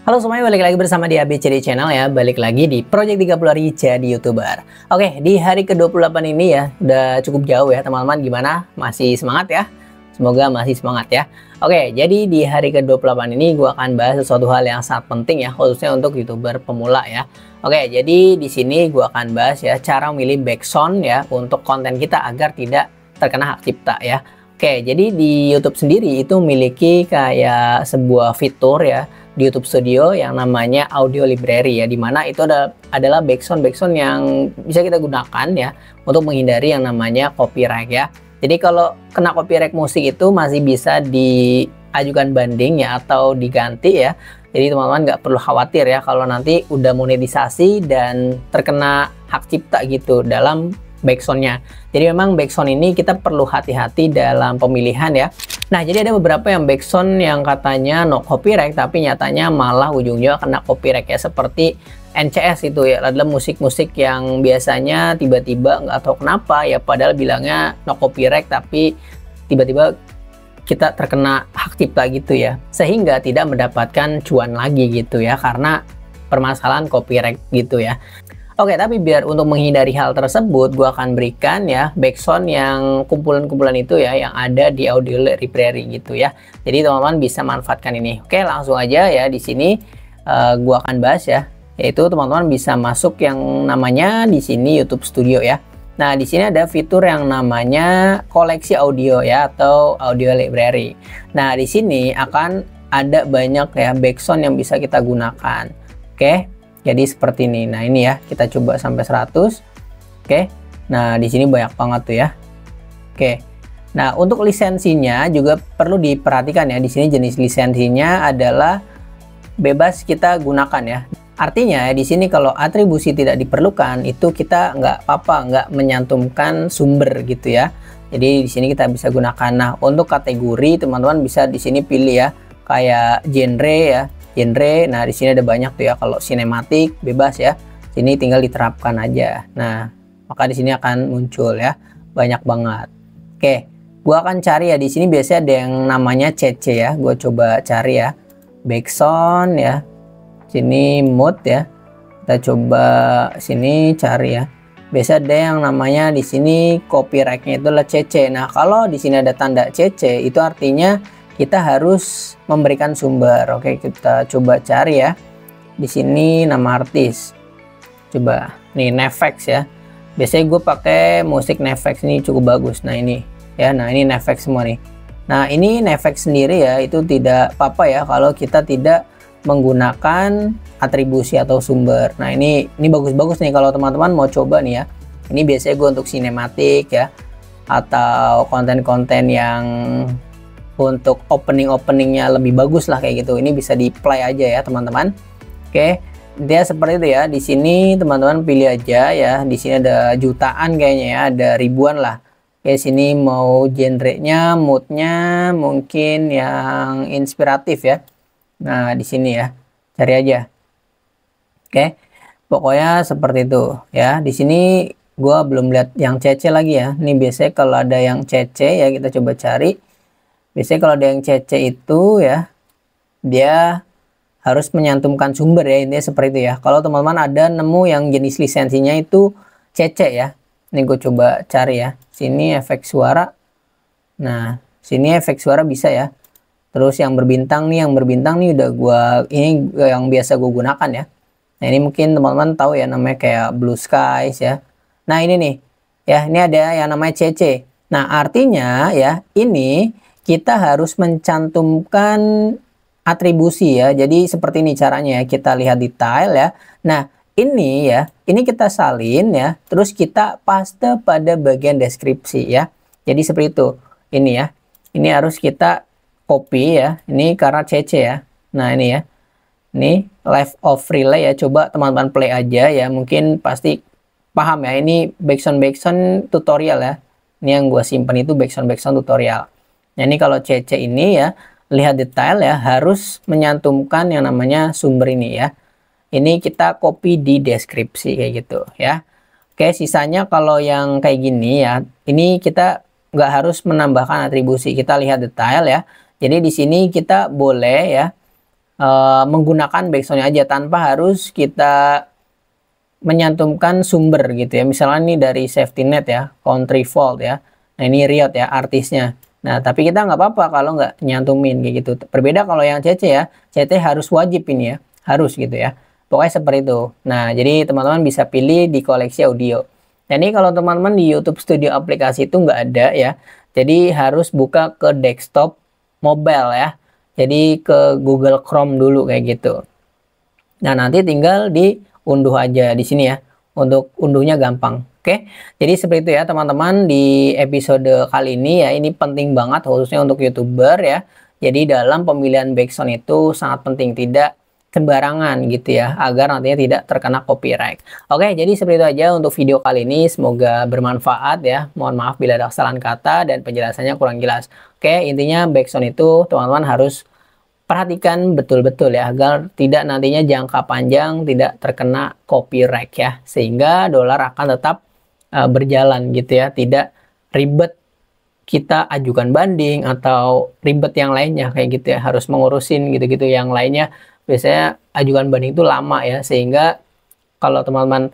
Halo semuanya, balik lagi bersama di ABCD Channel ya. Balik lagi di Project 30 Hari Jadi YouTuber. Oke, di hari ke-28 ini ya, udah cukup jauh ya teman-teman. Gimana? Masih semangat ya? Semoga masih semangat ya. Oke, jadi di hari ke-28 ini gue akan bahas sesuatu hal yang sangat penting ya, khususnya untuk YouTuber pemula ya. Oke, jadi di sini gue akan bahas ya cara memilih background ya untuk konten kita agar tidak terkena hak cipta ya. Oke, jadi di YouTube sendiri itu memiliki kayak sebuah fitur ya di YouTube Studio yang namanya Audio Library ya, dimana itu adalah background yang bisa kita gunakan ya untuk menghindari yang namanya copyright ya. Jadi kalau kena copyright musik itu masih bisa diajukan banding ya atau diganti ya. Jadi teman-teman nggak perlu khawatir ya kalau nanti udah monetisasi dan terkena hak cipta gitu dalam backsoundnya. Jadi memang backsound ini kita perlu hati-hati dalam pemilihan ya. Nah, jadi ada beberapa yang backsound yang katanya no copyright tapi nyatanya malah ujungnya kena copyright ya, seperti NCS itu ya, adalah musik-musik yang biasanya tiba-tiba nggak tahu kenapa ya, padahal bilangnya no copyright tapi tiba-tiba kita terkena hak cipta gitu ya, sehingga tidak mendapatkan cuan lagi gitu ya karena permasalahan copyright gitu ya. Oke, tapi biar untuk menghindari hal tersebut, gue akan berikan ya backsound yang kumpulan-kumpulan itu ya yang ada di Audio Library gitu ya. Jadi teman-teman bisa manfaatkan ini. Oke, langsung aja ya di sini gue akan bahas ya, yaitu teman-teman bisa masuk yang namanya di sini YouTube Studio ya. Nah, di sini ada fitur yang namanya koleksi audio ya atau Audio Library. Nah, di sini akan ada banyak ya backsound yang bisa kita gunakan. Oke. Jadi seperti ini. Nah, ini ya, kita coba sampai 100. Oke. Nah, di sini banyak banget tuh ya. Oke. Nah, untuk lisensinya juga perlu diperhatikan ya. Di sini jenis lisensinya adalah bebas kita gunakan ya. Artinya ya, di sini kalau atribusi tidak diperlukan, itu kita nggak apa-apa, nggak menyantumkan sumber gitu ya. Jadi di sini kita bisa gunakan. Nah, untuk kategori teman-teman bisa di sini pilih ya, kayak genre ya. Nah, di sini ada banyak tuh ya. Kalau sinematik bebas ya, sini tinggal diterapkan aja. Nah, maka di sini akan muncul ya, banyak banget. Oke, gua akan cari ya. Di sini biasanya ada yang namanya CC ya. Gua coba cari ya, backsound ya. Sini mood ya. Kita coba sini cari ya. Biasa ada yang namanya di sini copyrightnya itu adalah CC. Nah, kalau di sini ada tanda CC, itu artinya kita harus memberikan sumber. Oke, kita coba cari ya. Di sini nama artis. Coba nih Nefex ya. Biasanya gue pakai musik Nefex, ini cukup bagus. Nah, ini ya. Nah, ini Nefex semua nih. Nah, ini Nefex sendiri ya, itu tidak apa-apa ya kalau kita tidak menggunakan atribusi atau sumber. Nah, ini bagus-bagus nih kalau teman-teman mau coba nih ya. Ini biasanya gue untuk sinematik ya, atau konten-konten yang untuk openingnya lebih bagus lah kayak gitu. Ini bisa di play aja ya teman-teman. Oke, dia seperti itu ya. Di sini teman-teman pilih aja ya. Di sini ada jutaan kayaknya ya, ada ribuan lah. Oke, sini mau genrenya, moodnya mungkin yang inspiratif ya. Nah, di sini ya, cari aja. Oke, pokoknya seperti itu ya. Di sini gua belum lihat yang CC lagi ya. Ini biasanya kalau ada yang CC ya, kita coba cari. Biasanya kalau ada yang CC itu ya, dia harus menyantumkan sumber ya, intinya seperti itu ya. Kalau teman-teman ada nemu yang jenis lisensinya itu CC ya, ini gue coba cari ya. Sini efek suara. Nah, sini efek suara bisa ya. Terus yang berbintang nih udah ini yang biasa gue gunakan ya. Nah, ini mungkin teman-teman tahu ya, namanya kayak Blue Skies ya. Nah, ini nih ya, ini ada yang namanya CC. Nah, artinya ya, ini kita harus mencantumkan atribusi ya. Jadi seperti ini caranya ya. Kita lihat detail ya. Nah, ini ya, ini kita salin ya. Terus kita paste pada bagian deskripsi ya. Jadi seperti itu. Ini ya. Ini harus kita copy ya. Ini karena CC ya. Nah, ini ya. Ini live of relay ya. Coba teman-teman play aja ya. Mungkin pasti paham ya. Ini backsound tutorial ya. Ini yang gue simpen itu backsound tutorial. Nah, ini kalau CC ini ya, lihat detail ya, harus menyantumkan yang namanya sumber ini ya. Ini kita copy di deskripsi kayak gitu ya. Oke, sisanya kalau yang kayak gini ya, ini kita nggak harus menambahkan atribusi. Kita lihat detail ya. Jadi di sini kita boleh ya menggunakan backsoundnya aja tanpa harus kita menyantumkan sumber gitu ya. Misalnya ini dari Safety Net ya, Country Fault ya. Nah ini Riot ya artisnya. Nah tapi kita nggak apa-apa kalau nggak nyantumin kayak gitu. Berbeda kalau yang CC ya, CC harus wajib ini ya, harus gitu ya. Pokoknya seperti itu. Nah jadi teman-teman bisa pilih di koleksi audio. Dan ini kalau teman-teman di YouTube Studio aplikasi itu nggak ada ya. Jadi harus buka ke desktop mobile ya. Jadi ke Google Chrome dulu kayak gitu. Nah nanti tinggal diunduh aja di sini ya. Untuk unduhnya gampang. Oke, jadi seperti itu ya teman-teman di episode kali ini ya. Ini penting banget khususnya untuk YouTuber ya. Jadi dalam pemilihan backsound itu sangat penting, tidak sembarangan gitu ya, agar nantinya tidak terkena copyright. Oke, jadi seperti itu aja untuk video kali ini. Semoga bermanfaat ya. Mohon maaf bila ada kesalahan kata dan penjelasannya kurang jelas. Oke, intinya backsound itu teman-teman harus perhatikan betul-betul ya, agar tidak nantinya jangka panjang tidak terkena copyright ya, sehingga dolar akan tetap berjalan gitu ya, tidak ribet kita ajukan banding atau ribet yang lainnya kayak gitu ya, harus mengurusin gitu-gitu yang lainnya. Biasanya ajukan banding itu lama ya, sehingga kalau teman-teman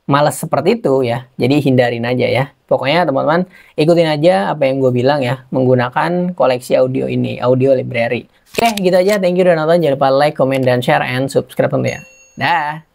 males seperti itu ya, jadi hindarin aja ya. Pokoknya teman-teman ikutin aja apa yang gue bilang ya, menggunakan koleksi audio ini, audio library. Oke, gitu aja. Thank you udah nonton. Jangan lupa like, comment, dan share, and subscribe tentunya. Dah.